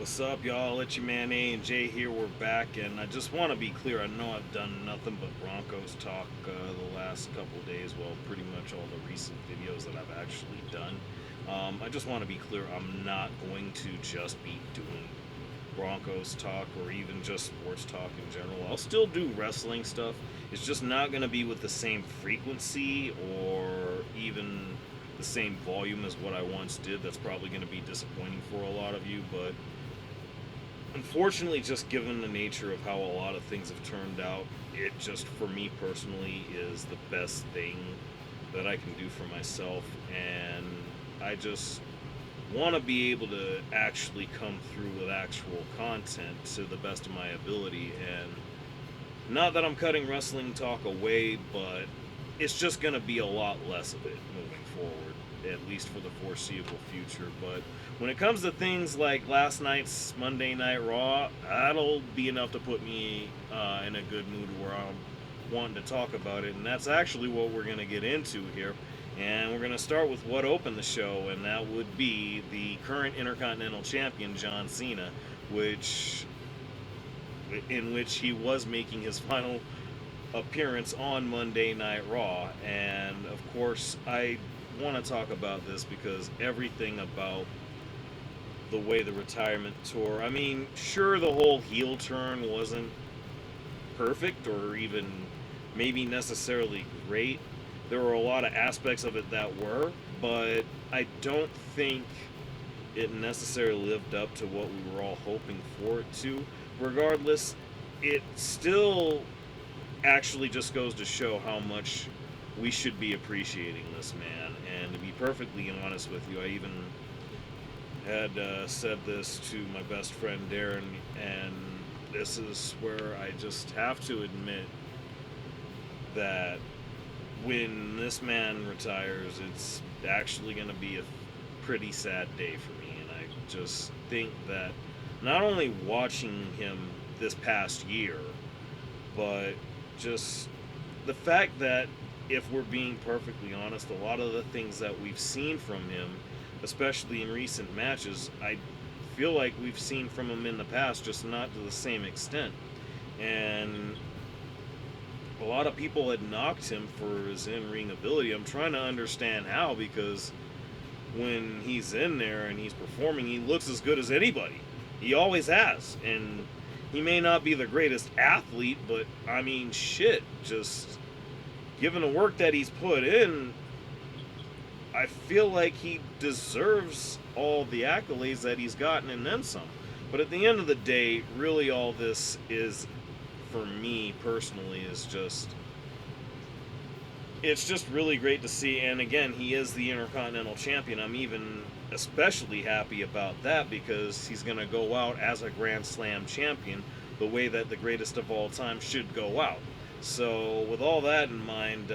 What's up, y'all? It's your man A and J here. We're back, and I just want to be clear. I know I've done nothing but Broncos talk the last couple of days. Well, pretty much all the recent videos that I've actually done. I just want to be clear. I'm not going to just be doing Broncos talk or even just sports talk in general. I'll still do wrestling stuff. It's just not going to be with the same frequency or even the same volume as what I once did. That's probably going to be disappointing for a lot of you, but unfortunately, just given the nature of how a lot of things have turned out, it just, for me personally, is the best thing that I can do for myself. And I just want to be able to actually come through with actual content to the best of my ability. And not that I'm cutting wrestling talk away, but it's just going to be a lot less of it moving forward, at least for the foreseeable future. But when it comes to things like last night's Monday Night Raw, that'll be enough to put me in a good mood where I'm wanting to talk about it. And that's actually what we're going to get into here. And we're going to start with what opened the show, and that would be the current Intercontinental Champion, John Cena, which in which he was making his final appearance on Monday Night Raw. And of course, I want to talk about this because everything about the way the retirement tour, I mean, sure, the whole heel turn wasn't perfect or even maybe necessarily great. There were a lot of aspects of it that were, but I don't think it necessarily lived up to what we were all hoping for it to. Regardless, it still actually just goes to show how much we should be appreciating this man. And to be perfectly honest with you, I even had said this to my best friend Darren, and this is where I just have to admit that when this man retires, it's actually going to be a pretty sad day for me. And I just think that not only watching him this past year, but just the fact that, if we're being perfectly honest, a lot of the things that we've seen from him, especially in recent matches, I feel like we've seen from him in the past, just not to the same extent. And a lot of people had knocked him for his in-ring ability. I'm trying to understand how, because when he's in there and he's performing, he looks as good as anybody. He always has. And he may not be the greatest athlete, but I mean, shit, just given the work that he's put in, I feel like he deserves all the accolades that he's gotten and then some. But at the end of the day, really all this is, for me personally, is just, it's just really great to see. And again, he is the Intercontinental Champion. I'm even especially happy about that because he's going to go out as a Grand Slam champion the way that the greatest of all time should go out. So, with all that in mind,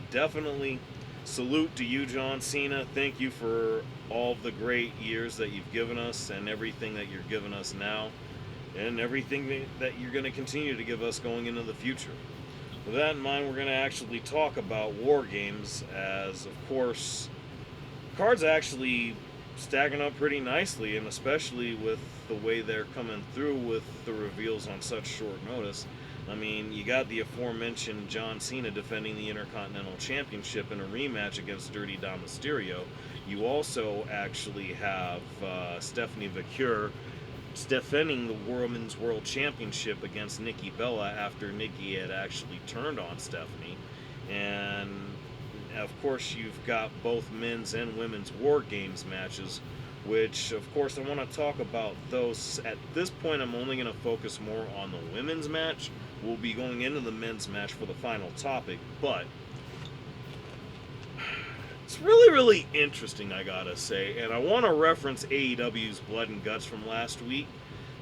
definitely salute to you, John Cena. Thank you for all the great years that you've given us and everything that you're giving us now, and everything that you're going to continue to give us going into the future. With that in mind, we're going to actually talk about War Games, as, of course, cards actually stacking up pretty nicely, and especially with the way they're coming through with the reveals on such short notice. I mean, you got the aforementioned John Cena defending the Intercontinental Championship in a rematch against Dirty Dom Mysterio. You also actually have Stephanie Vaquer defending the Women's World Championship against Nikki Bella after Nikki had actually turned on Stephanie. And of course, you've got both men's and women's War Games matches, which, of course, I want to talk about those. At this point, I'm only going to focus more on the women's match. We'll be going into the men's match for the final topic, but it's really, really interesting, I gotta say. And I want to reference AEW's Blood and Guts from last week,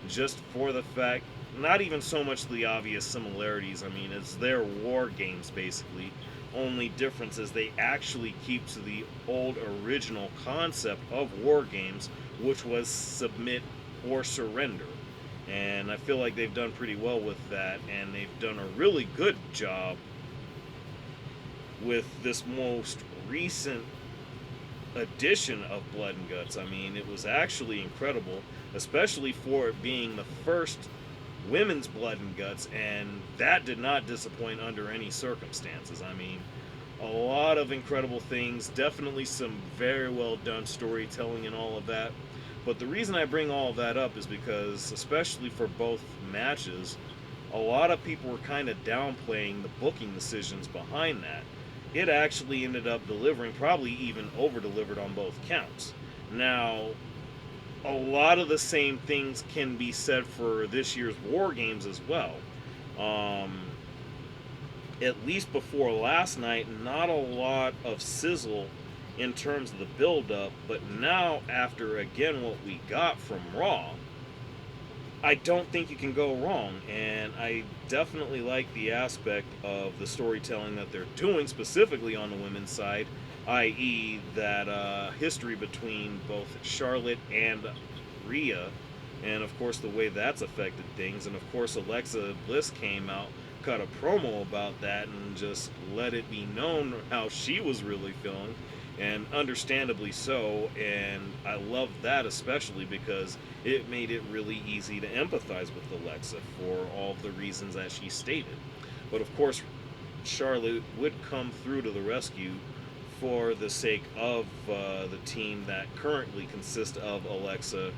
just for the fact, not even so much the obvious similarities. I mean, it's their War Games, basically. Only difference is they actually keep to the old original concept of War Games, which was submit or surrender. And I feel like they've done pretty well with that, and they've done a really good job with this most recent edition of Blood and Guts. I mean, it was actually incredible, especially for it being the first women's Blood and Guts, and that did not disappoint under any circumstances. I mean, a lot of incredible things, definitely some very well done storytelling and all of that. But the reason I bring all of that up is because, especially for both matches, a lot of people were kind of downplaying the booking decisions behind that. It actually ended up delivering, probably even over delivered on both counts. Now, a lot of the same things can be said for this year's War Games as well. Um, at least before last night, not a lot of sizzle in terms of the build up, but now, after again what we got from Raw, I don't think you can go wrong, and I definitely like the aspect of the storytelling that they're doing, specifically on the women's side, i.e., that history between both Charlotte and Rhea, and of course the way that's affected things, and of course Alexa Bliss came out, cut a promo about that, and just let it be known how she was really feeling, and understandably so. And I love that especially because it made it really easy to empathize with Alexa for all of the reasons that she stated. But of course, Charlotte would come through to the rescue for the sake of the team that currently consists of Alexa,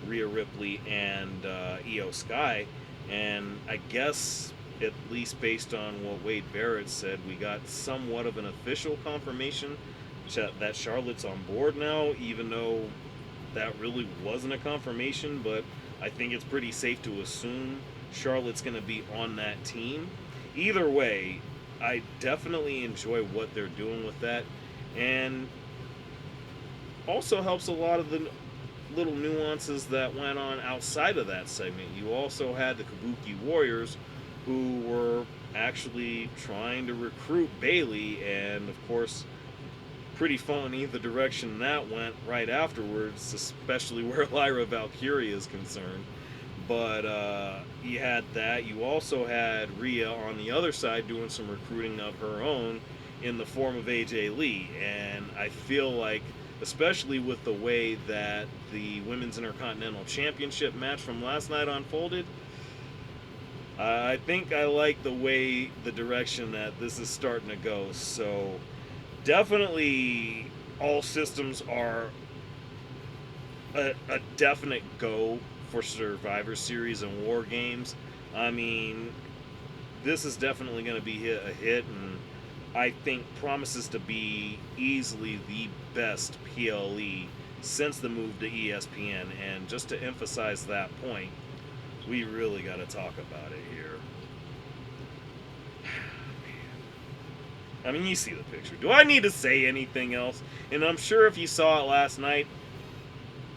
Rhea Ripley, and Io Sky. And I guess, at least based on what Wade Barrett said, we got somewhat of an official confirmation that Charlotte's on board now, even though that really wasn't a confirmation. But I think it's pretty safe to assume Charlotte's going to be on that team. Either way, I definitely enjoy what they're doing with that, and also helps a lot of the little nuances that went on outside of that segment. You also had the Kabuki Warriors, who were actually trying to recruit Bayley, and of course, pretty funny the direction that went right afterwards, especially where Lyra Valkyria is concerned. But you had that. You also had Rhea on the other side doing some recruiting of her own in the form of AJ Lee. And I feel like, especially with the way that the Women's Intercontinental Championship match from last night unfolded, I think I like the way, the direction that this is starting to go. So definitely all systems are a definite go for Survivor Series and War Games. I mean, this is definitely going to be a hit, and I think promises to be easily the best PLE since the move to ESPN. And just to emphasize that point, we really got to talk about it here. I mean, you see the picture. Do I need to say anything else? And I'm sure if you saw it last night,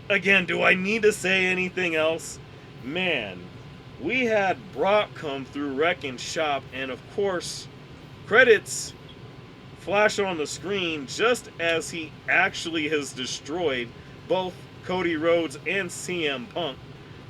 again, do I need to say anything else? Man, we had Brock come through Wrecking Shop, and of course, credits flash on the screen just as he actually has destroyed both Cody Rhodes and CM Punk.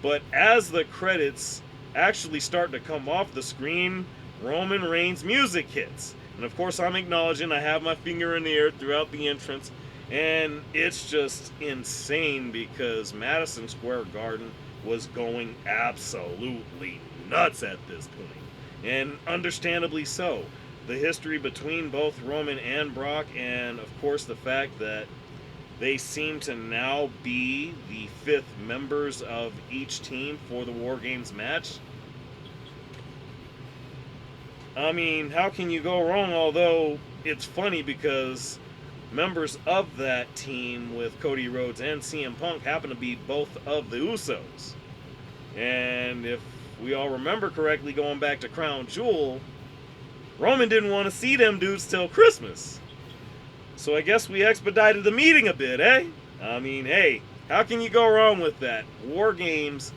But as the credits actually start to come off the screen, Roman Reigns' music hits. And of course, I'm acknowledging I have my finger in the air throughout the entrance. And it's just insane because Madison Square Garden was going absolutely nuts at this point. And understandably so. The history between both Roman and Brock, and of course the fact that they seem to now be the 5th members of each team for the War Games match. I mean, how can you go wrong? Although it's funny because members of that team with Cody Rhodes and CM Punk happen to be both of the Usos. And if we all remember correctly, going back to Crown Jewel, Roman didn't want to see them dudes till Christmas. So I guess we expedited the meeting a bit, eh? I mean, hey, how can you go wrong with that? War Games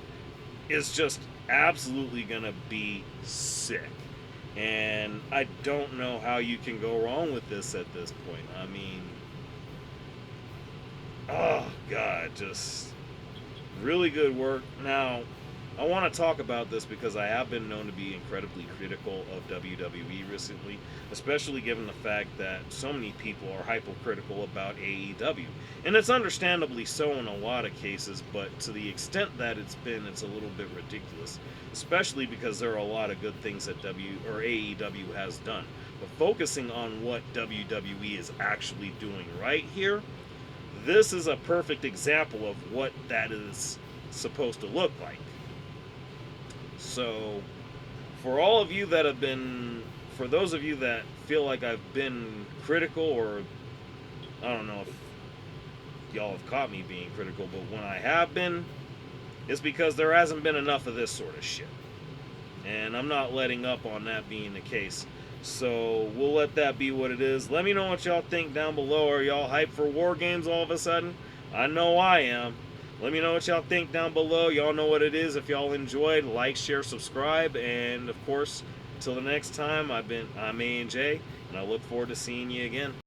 is just absolutely gonna be sick. And I don't know how you can go wrong with this at this point. I mean, oh God, just really good work. Now, I want to talk about this because I have been known to be incredibly critical of WWE recently, especially given the fact that so many people are hypocritical about AEW. And it's understandably so in a lot of cases, but to the extent that it's a little bit ridiculous, especially because there are a lot of good things that AEW has done. But focusing on what WWE is actually doing right here, this is a perfect example of what that is supposed to look like. So, for all of you that have been, for those of you that feel like I've been critical, or I don't know if y'all have caught me being critical, but when I have been, it's because there hasn't been enough of this sort of shit. And I'm not letting up on that being the case. So we'll let that be what it is. Let me know what y'all think down below. Are y'all hyped for War Games all of a sudden? I know I am. Let me know what y'all think down below. Y'all know what it is. If y'all enjoyed, like, share, subscribe, and of course, till the next time, I'm A and J, and I look forward to seeing you again.